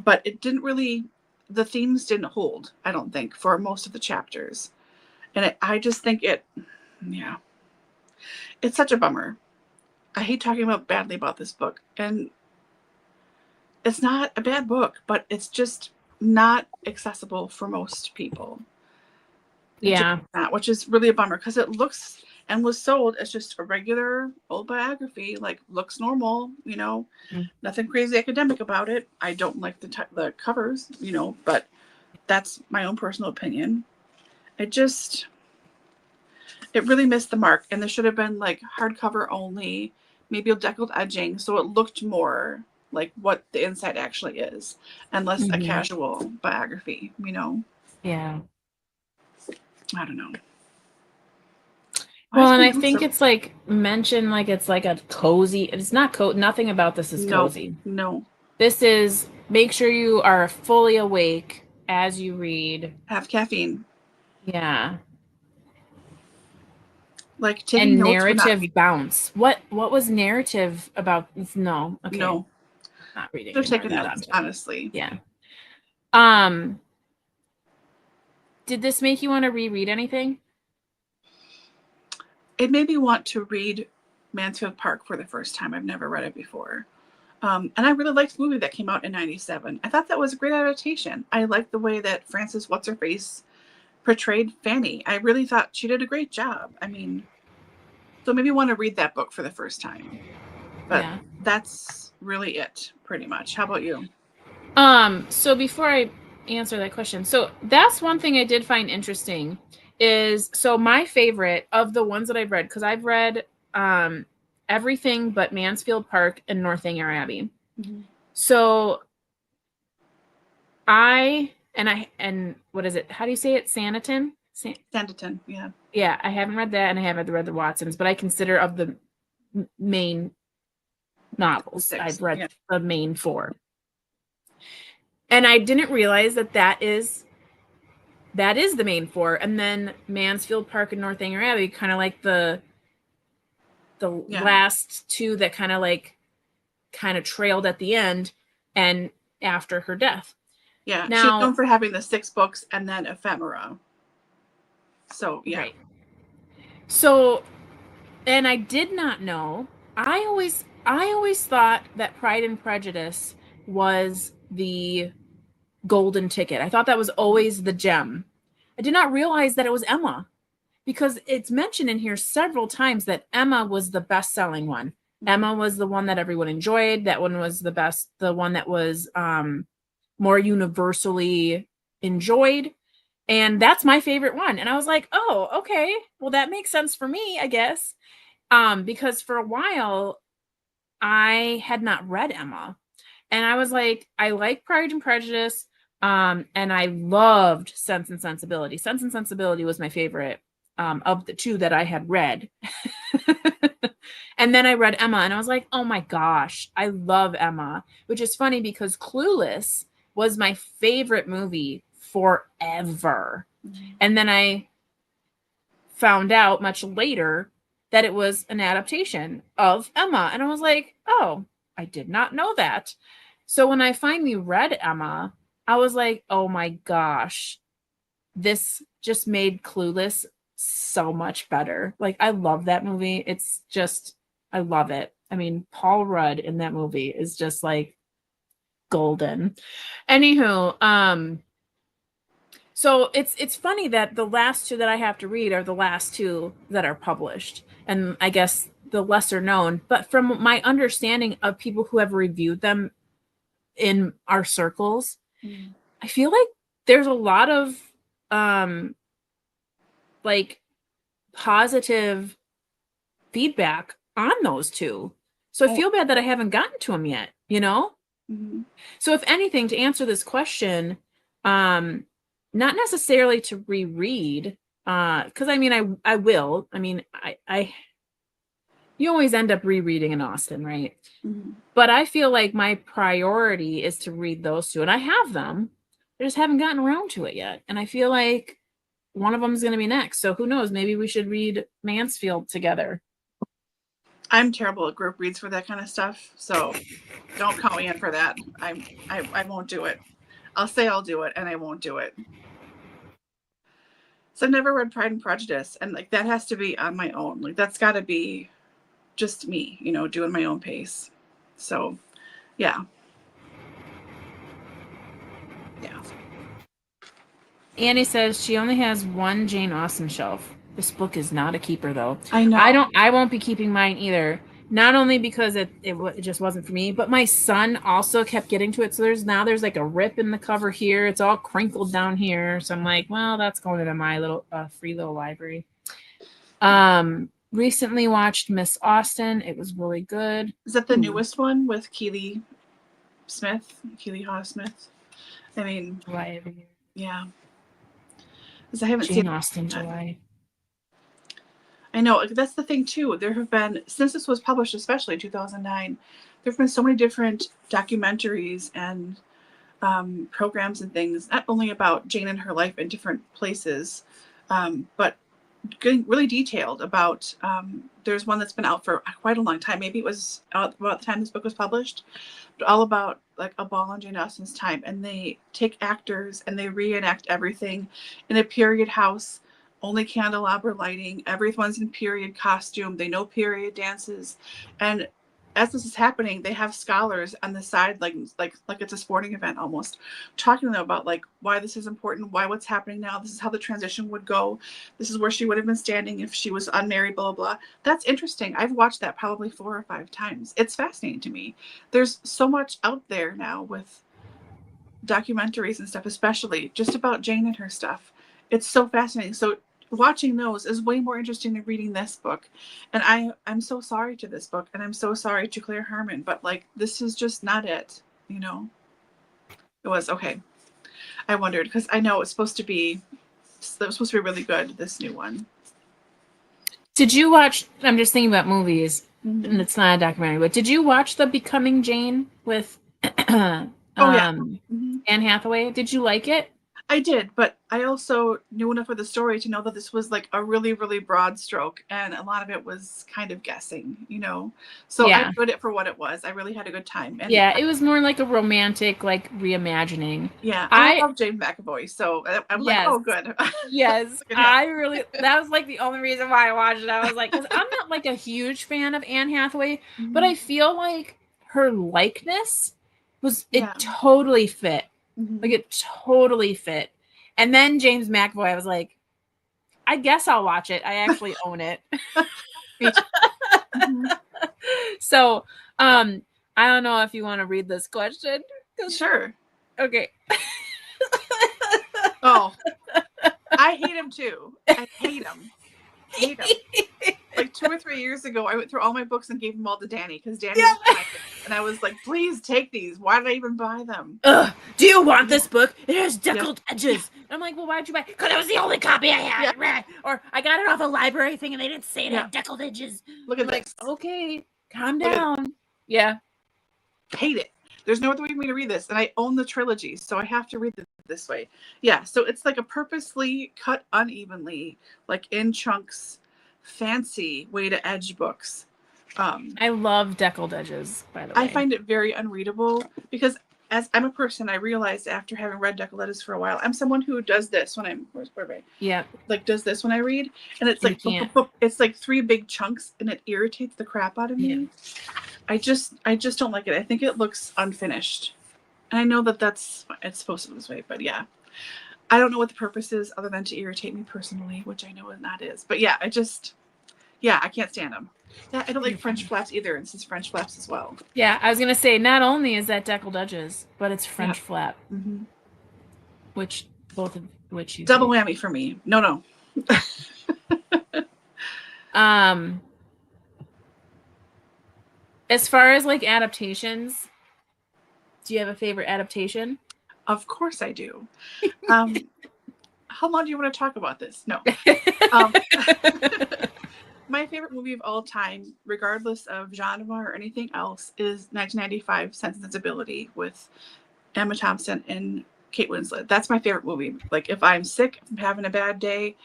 But it didn't really, the themes didn't hold, I don't think, for most of the chapters. And I just think yeah, it's such a bummer. I hate talking badly about this book. And it's not a bad book, but it's just not accessible for most people. Yeah. Not, which is really a bummer because it looks and was sold as just a regular old biography, like looks normal, you know, nothing crazy academic about it. I don't like the covers, you know, but that's my own personal opinion. It really missed the mark, and there should have been like hardcover only, maybe a deckled edging, so it looked more like what the inside actually is, and less a casual biography, you know? Yeah. I don't know. Well, and I think it's like mentioned like it's like a cozy. It's not nothing about this is cozy. No. This is make sure you are fully awake as you read. Have caffeine. Yeah. Like taking and narrative bounce. What was narrative about? No. Okay. No. Not reading. Just taking notes, honestly. Yeah. Did this make you want to reread anything? It made me want to read Mansfield Park for the first time. I've never read it before. And I really liked the movie that came out in 97. I thought that was a great adaptation. I liked the way that Frances What's-Her-Face portrayed Fanny. I really thought she did a great job. I mean, so maybe want to read that book for the first time. But that's really it, pretty much. How about you? So before I answer that question, so that's one thing I did find interesting is, so my favorite of the ones that I've read, because I've read everything but Mansfield Park and Northanger Abbey. So and what is it? How do you say it? Sanditon? Sanditon, yeah. Yeah, I haven't read that, and I haven't read the Watsons, but I consider of the main novels, I've read the main 4. And I didn't realize that is the main 4. And then Mansfield Park and Northanger Abbey, kind of like the last 2 that kind of trailed at the end and after her death. Yeah, now, she's known for having the 6 books and then Ephemera. So, yeah. Right. So, and I did not know. I always thought that Pride and Prejudice was the golden ticket. I thought that was always the gem. I did not realize that it was Emma, because it's mentioned in here several times that Emma was the best-selling one. Emma was the one that everyone enjoyed. That one was the best, the one that was more universally enjoyed. And that's my favorite one. And I was like, oh, okay. Well, that makes sense for me, I guess. Because for a while, I had not read Emma. And I was like, I like Pride and Prejudice. And I loved Sense and Sensibility. Sense and Sensibility was my favorite of the 2 that I had read. And then I read Emma, and I was like, oh my gosh, I love Emma. Which is funny because Clueless was my favorite movie forever. And then I found out much later that it was an adaptation of Emma. And I was like, oh, I did not know that. So when I finally read Emma, I was like, oh my gosh, this just made Clueless so much better. Like, I love that movie. It's just, I love it. I mean, Paul Rudd in that movie is just like golden. Anywho, so it's funny that the last 2 that I have to read are the last 2 that are published, and I guess the lesser known. But from my understanding of people who have reviewed them in our circles, I feel like there's a lot of like positive feedback on those 2. So I feel bad that I haven't gotten to them yet, you know? So if anything, to answer this question, not necessarily to reread, because I mean, I will. I mean, you always end up rereading an Austen, right? But I feel like my priority is to read those 2, and I have them. I just haven't gotten around to it yet. And I feel like one of them is going to be next. So who knows? Maybe we should read Mansfield together. I'm terrible at group reads for that kind of stuff, so don't count me in for that. I won't do it. I'll say I'll do it, and I won't do it. So I've never read Pride and Prejudice, and like that has to be on my own. Like that's got to be just me, you know, doing my own pace. So, yeah. Annie says she only has one Jane Austen shelf. This book is not a keeper, though. I know. I won't be keeping mine either. Not only because it just wasn't for me, but my son also kept getting to it. So there's like a rip in the cover here. It's all crinkled down here. So I'm like, well, that's going into my little free little library. Recently watched Miss Austen. It was really good. Is that the newest one with Keely Haw Smith? I mean, July every year. Yeah. Because I haven't Jane Austen July. I know, that's the thing too. There have been, since this was published, especially in 2009, there have been so many different documentaries and programs and things, not only about Jane and her life in different places, but getting really detailed about, there's one that's been out for quite a long time. Maybe it was out about the time this book was published, but all about like a ball on Jane Austen's time. And they take actors and they reenact everything in a period house, only candelabra lighting. Everyone's in period costume. They know period dances. And as this is happening, they have scholars on the side, like it's a sporting event almost, talking to them about like why this is important, why what's happening now. This is how the transition would go. This is where she would have been standing if she was unmarried, blah, blah, blah. That's interesting. I've watched that probably 4 or 5 times. It's fascinating to me. There's so much out there now with documentaries and stuff, especially just about Jane and her stuff. It's so fascinating. So watching those is way more interesting than reading this book. And I'm so sorry to this book, and I'm so sorry to Claire Harman, but like this is just not it, you know. It was okay. I wondered because I know it was supposed to be really good, this new one. Did you watch, I'm just thinking about movies, and it's not a documentary, but did you watch The Becoming Jane with Anne Hathaway? Did you like it? I did, but I also knew enough of the story to know that this was like a really, really broad stroke, and a lot of it was kind of guessing, you know. So I enjoyed it for what it was. I really had a good time. And it was more like a romantic, like reimagining. Yeah, I love Jane McAvoy, so I'm like, oh, good. Yes, that was like the only reason why I watched it. I was like, because I'm not like a huge fan of Anne Hathaway, but I feel like her likeness it totally fit. Like it totally fit. And then James McAvoy, I was like, I guess I'll watch it. I actually own it. So I don't know if you want to read this question. Sure. Okay. Oh, I hate him too. I hate him. Like 2 or 3 years ago, I went through all my books and gave them all to Dani because Dani was buying them. And I was like, please take these. Why did I even buy them? Do you want this book? It has deckled edges. I'm like, well, why'd you buy it? Because it was the only copy I had. Yeah. Or I got it off a library thing and they didn't say it had deckled edges. Look at this. Okay, calm down. Yeah. Hate it. There's no other way for me to read this. And I own the trilogy, so I have to read it this way. Yeah, so it's like a purposely cut unevenly, like in chunks, fancy way to edge books. I love deckled edges, by the way. I find it very unreadable because as I'm a person, I realized after having read deckled edges for a while, I'm someone who does this when I'm like does this when I read, and it's like it's like 3 big chunks, and it irritates the crap out of me. I just don't like it. I think it looks unfinished, and I know that it's supposed to be this way, but yeah. I don't know what the purpose is other than to irritate me personally, which I know it not is. But yeah, I can't stand them. Yeah, I don't like French flaps either, and this is French flaps as well. Yeah, I was going to say, not only is that deckled edges, but it's French flap. Mm-hmm. Both of which you double whammy for me. No. As far as like adaptations, do you have a favorite adaptation? Of course I do. How long do you want to talk about this? No. My favorite movie of all time, regardless of genre or anything else, is 1995 Sense and Sensibility with Emma Thompson and Kate Winslet. That's my favorite movie. Like if I'm sick, if I'm having a bad day,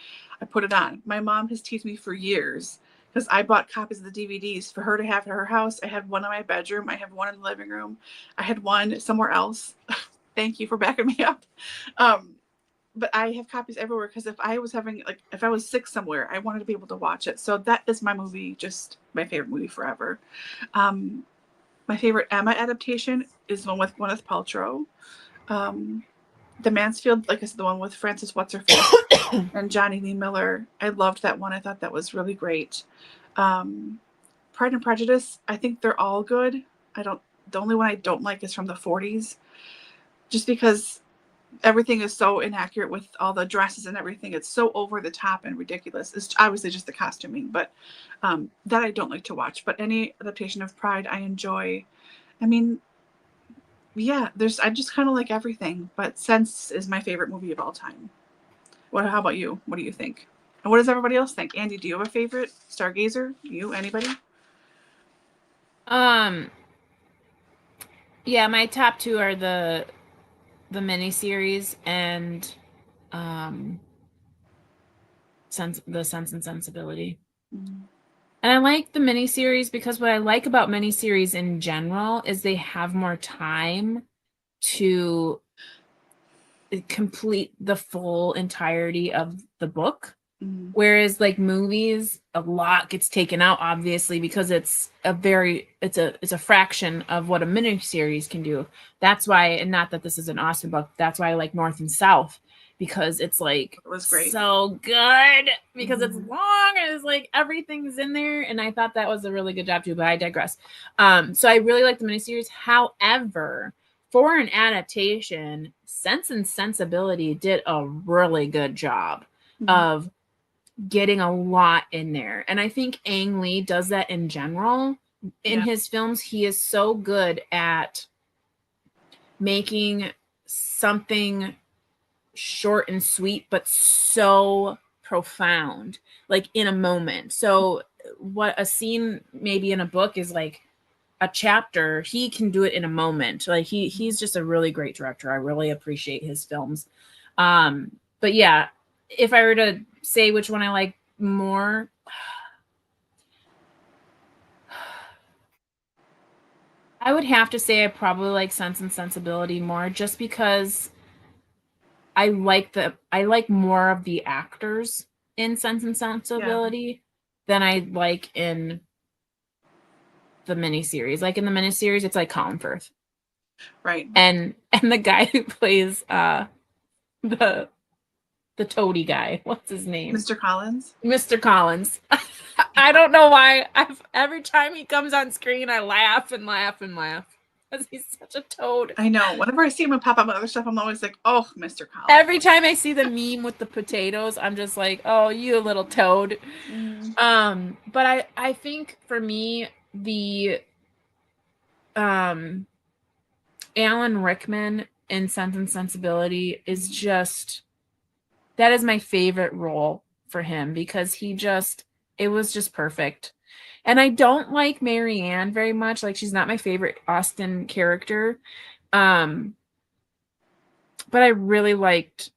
I put it on. My mom has teased me for years because I bought copies of the DVDs for her to have at her house. I had one in my bedroom. I have one in the living room. I had one somewhere else. Thank you for backing me up. But I have copies everywhere because if I was sick somewhere, I wanted to be able to watch it. So that is my movie, just my favorite movie forever. My favorite Emma adaptation is the one with Gwyneth Paltrow. The Mansfield, like I said, the one with Frances What's-Her-Face and Johnny Lee Miller. I loved that one. I thought that was really great. Pride and Prejudice, I think they're all good. The only one I don't like is from the 40s, just because everything is so inaccurate with all the dresses and everything. It's so over the top and ridiculous. It's obviously just the costuming, but that I don't like to watch. But any adaptation of Pride, I enjoy. I mean, yeah, I just kind of like everything, but Sense is my favorite movie of all time. How about you? What do you think? And what does everybody else think? Andy, do you have a favorite? Stargazer? You? Anybody? Yeah, my top two are the miniseries and the Sense and Sensibility. Mm-hmm. And I like the miniseries because what I like about miniseries in general is they have more time to complete the full entirety of the book. Mm-hmm. Whereas like movies, a lot gets taken out, obviously, because it's a fraction of what a miniseries can do. That's why, and not that this is an Austen book, that's why I like North and South, because it's like it was great. So good because it's long and it's like everything's in there, and I thought that was a really good job too, but I digress. So I really like the miniseries. However, for an adaptation, Sense and Sensibility did a really good job of getting a lot in there. And I think Ang Lee does that in general. In his films, he is so good at making something short and sweet, but so profound, like in a moment. So what a scene maybe in a book is like a chapter, he can do it in a moment. Like he's just a really great director. I really appreciate his films. But yeah, if I were to say which one I like more, I would have to say I probably like Sense and Sensibility more, just because I like more of the actors in Sense and Sensibility than I like in the miniseries. Like in the miniseries, it's like Colin Firth, right? And the guy who plays the toady guy, what's his name? Mr. Collins. Mr. Collins. I don't know why. Every time he comes on screen, I laugh and laugh and laugh because he's such a toad. I know. Whenever I see him pop up on other stuff, I'm always like, "Oh, Mr. Collins." Every time I see the meme with the potatoes, I'm just like, "Oh, you little toad." But I think for me, the Alan Rickman in Sense and Sensibility is just, that is my favorite role for him, because it was just perfect. And I don't like Marianne very much. Like, she's not my favorite Austen character. But I really liked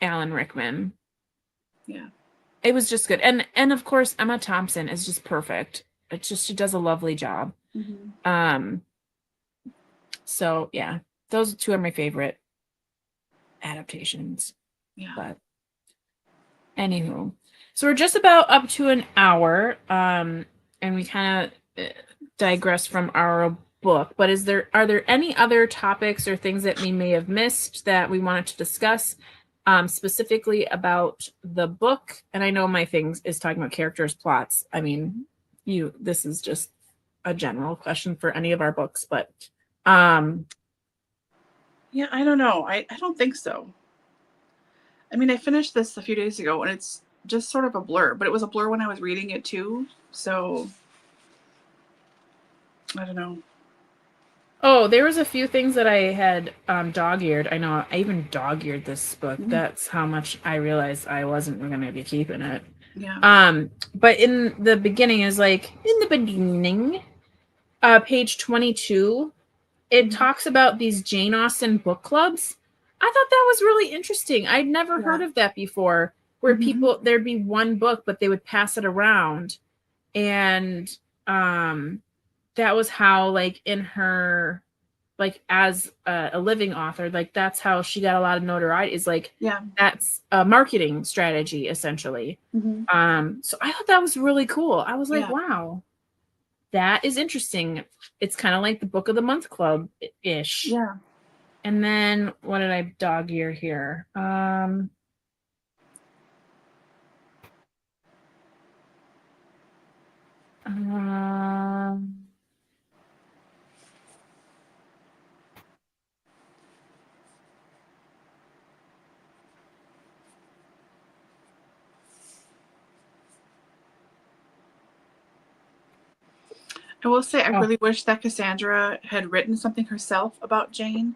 Alan Rickman. Yeah. It was just good. And of course, Emma Thompson is just perfect. It's just, she does a lovely job. So yeah, those two are my favorite adaptations. Yeah. But anywho, so we're just about up to an hour, and we kind of digress from our book. But are there any other topics or things that we may have missed that we wanted to discuss, specifically about the book? And I know my thing is talking about characters, plots. I mean, this is just a general question for any of our books, but yeah, I don't know. I don't think so. I mean, I finished this a few days ago, and it's just sort of a blur, but it was a blur when I was reading it too. So I don't know. Oh, there was a few things that I had dog-eared. I know I even dog-eared this book. That's how much I realized I wasn't going to be keeping it. Yeah. But in the beginning page 22, it talks about these Jane Austen book clubs. I thought that was really interesting. I'd never heard of that before, where people, there'd be one book, but they would pass it around. And that was how, like, in her, like, as a living author, like, that's how she got a lot of notoriety, is like, that's a marketing strategy, essentially. So I thought that was really cool. I was like, wow, that is interesting. It's kind of like the book of the month club ish. Yeah. And then what did I dog ear here? I will say, I really wish that Cassandra had written something herself about Jane,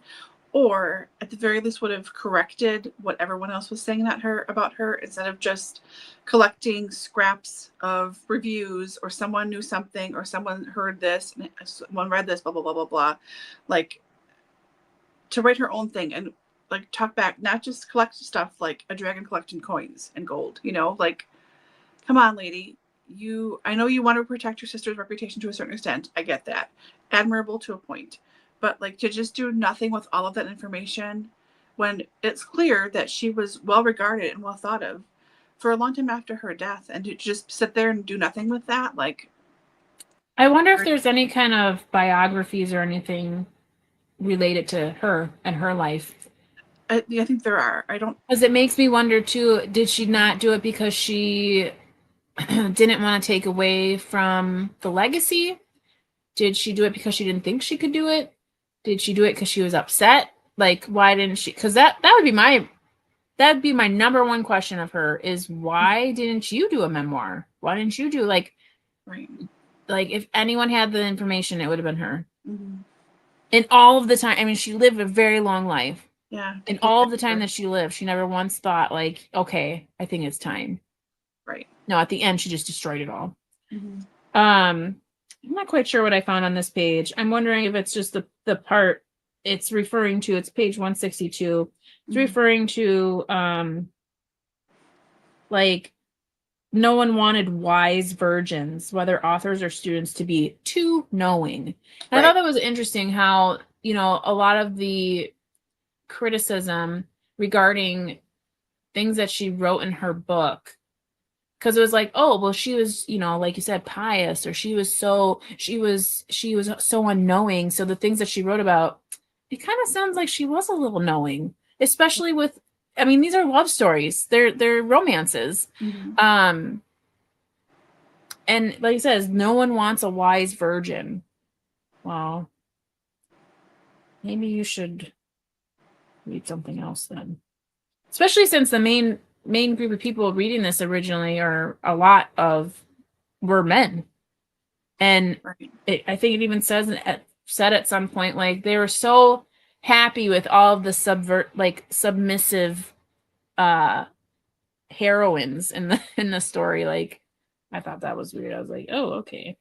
or at the very least would have corrected what everyone else was saying about her, instead of just collecting scraps of reviews, or someone knew something, or someone heard this, and someone read this, blah, blah, blah, blah, blah. Like, to write her own thing and, like, talk back, not just collect stuff like a dragon collecting coins and gold, you know, like, come on, lady. I know you want to protect your sister's reputation to a certain extent. I get that. Admirable to a point. But, like, to just do nothing with all of that information when it's clear that she was well regarded and well thought of for a long time after her death, and to just sit there and do nothing with that, like. I wonder if there's any kind of biographies or anything related to her and her life. I think there are. I don't. Because it makes me wonder too, did she not do it because she didn't want to take away from the legacy? Did she do it because she didn't think she could do it? Did she do it because she was upset? Like, why didn't she? Because that'd be my number one question of her, is why didn't you do a memoir? Why didn't you do, like, Right. Like, if anyone had the information, it would have been her. And all of the time, I mean, she lived a very long life. Yeah. And all of the time that she lived, she never once thought, like, okay, I think it's time. Right. No, at the end, she just destroyed it all. I'm not quite sure what I found on this page. I'm wondering if it's just the part it's referring to. It's page 162. It's referring to, like, no one wanted wise virgins, whether authors or students, to be too knowing. And I thought that was interesting how, you know, a lot of the criticism regarding things that she wrote in her book, because it was like, oh, well, she was, you know, like you said, pious, or she was so unknowing. So the things that she wrote about, it kind of sounds like she was a little knowing, especially with, I mean, these are love stories. They're romances. And like he says, no one wants a wise virgin. Well, maybe you should read something else then. Especially since the main group of people reading this originally were men. And I think it even said at some point, like, they were so happy with all of the submissive heroines in the story. Like, I thought that was weird. I was like, oh, okay.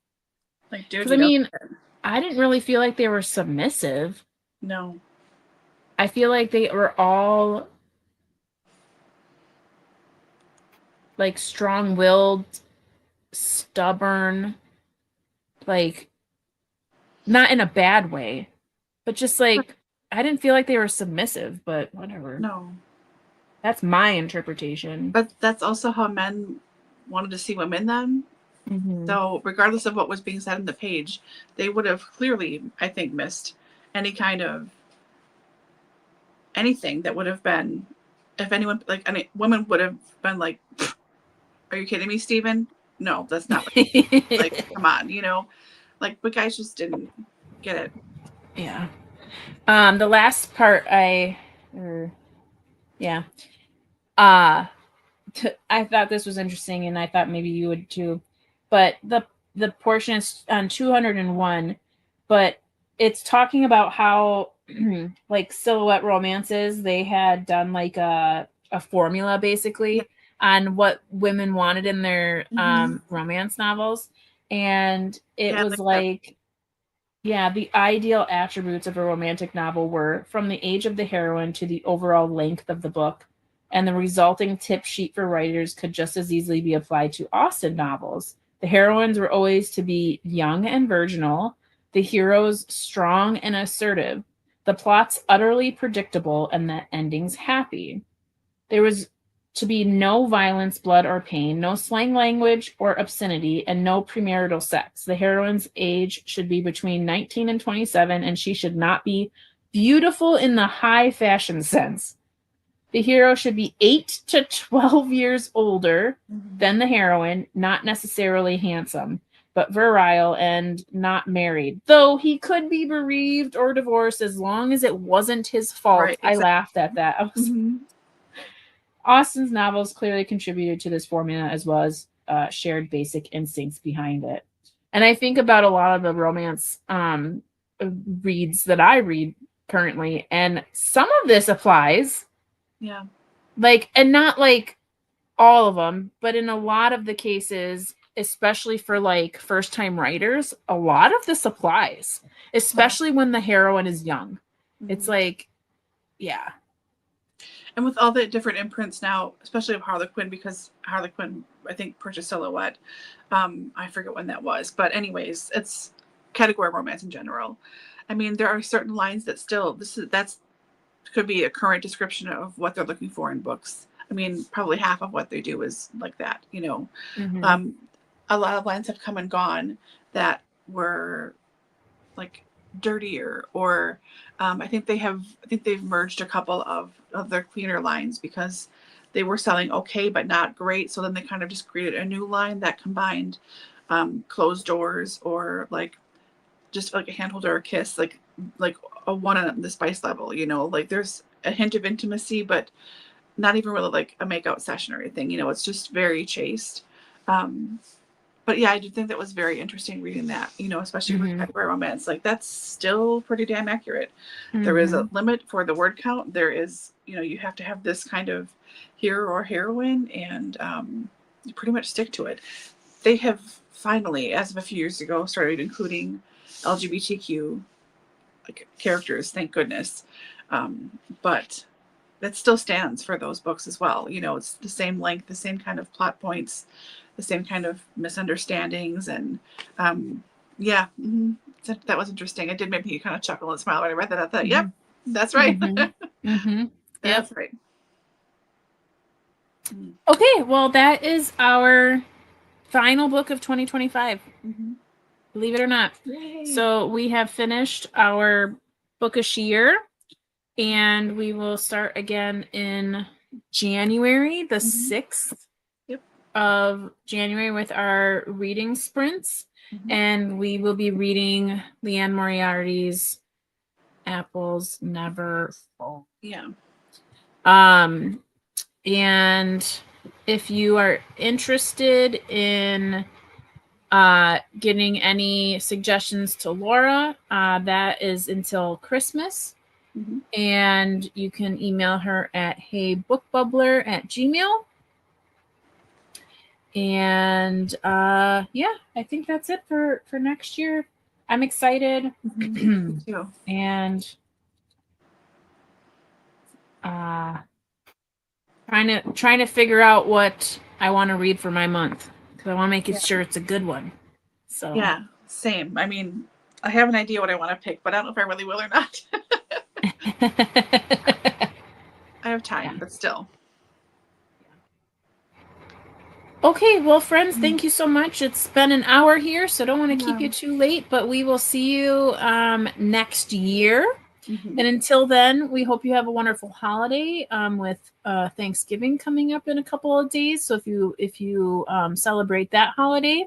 Like, dude, I mean, I didn't really feel like they were submissive. No. I feel like they were all, like, strong-willed, stubborn, like, not in a bad way, but just, like, I didn't feel like they were submissive, but whatever. No. That's my interpretation. But that's also how men wanted to see women then. So regardless of what was being said in the page, they would have clearly, I think, missed any kind of anything that would have been, if anyone, like, any woman would have been like, are you kidding me, Stephen? No, that's not what like, come on, you know, like, but guys just didn't get it. Yeah. The last part I thought this was interesting, and I thought maybe you would too. But the portion is on 201, but it's talking about how like silhouette romances, they had done like a formula basically on what women wanted in their romance novels, and it was like Yeah, the ideal attributes of a romantic novel were from the age of the heroine to the overall length of the book, and the resulting tip sheet for writers could just as easily be applied to Austen novels. The heroines were always to be young and virginal, the heroes strong and assertive, the plots utterly predictable, and the endings happy. There was to be no violence, blood, or pain, no slang language or obscenity, and no premarital sex. The heroine's age should be between 19 and 27, and she should not be beautiful in the high fashion sense. The hero should be 8 to 12 years older than the heroine, not necessarily handsome, but virile and not married. Though he could be bereaved or divorced as long as it wasn't his fault. Right, exactly. I laughed at that. I was Austen's novels clearly contributed to this formula as well as shared basic instincts behind it. And I think about a lot of the romance reads that I read currently, and some of this applies. Yeah. Like, and not like all of them, but in a lot of the cases, especially for like first time writers, a lot of this applies, especially when the heroine is young. It's like, yeah. And with all the different imprints now, especially of Harlequin, because Harlequin, I think, purchased Silhouette. I forget when that was. But anyways, it's category romance in general. I mean, there are certain lines that still, that's could be a current description of what they're looking for in books. I mean, probably half of what they do is like that, you know. A lot of lines have come and gone that were like dirtier, or I think they've merged a couple of their cleaner lines because they were selling okay but not great, so then they kind of just created a new line that combined closed doors, or like just like a handhold or a kiss, like a one on the spice level, you know, like there's a hint of intimacy but not even really like a make out session or anything, you know, it's just very chaste. But yeah, I do think that was very interesting reading that, you know, especially with category romance. Like, that's still pretty damn accurate. There is a limit for the word count. There is, you know, you have to have this kind of hero or heroine, and you pretty much stick to it. They have finally, as of a few years ago, started including LGBTQ characters, thank goodness. But that still stands for those books as well. You know, it's the same length, the same kind of plot points, the same kind of misunderstandings, and that was interesting. It did make me kind of chuckle and smile when I read that. I thought, yep, that's right. That's right. Okay, well, that is our final book of 2025. Believe it or not. Yay. So we have finished our bookish year, and we will start again in January, the 6th of January, with our reading sprints. And we will be reading Leanne Moriarty's Apples Never Fall. Yeah. And if you are interested in getting any suggestions to Laura, that is until Christmas. And you can email her at heybookbubbler@gmail.com. And yeah, I think that's it for next year. I'm excited. Me too. And trying to figure out what I want to read for my month, because I want to make it sure it's a good one. So yeah, same. I mean, I have an idea what I want to pick, but I don't know if I really will or not. I have time, but still. Okay, well, friends, thank you so much. It's been an hour here, so don't want to keep you too late, but we will see you next year. And until then, we hope you have a wonderful holiday with Thanksgiving coming up in a couple of days. So if you celebrate that holiday,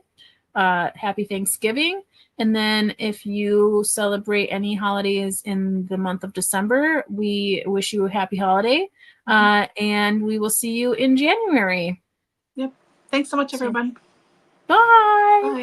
happy Thanksgiving. And then if you celebrate any holidays in the month of December, we wish you a happy holiday. And we will see you in January. Yep. Thanks so much, everyone. Bye. Bye.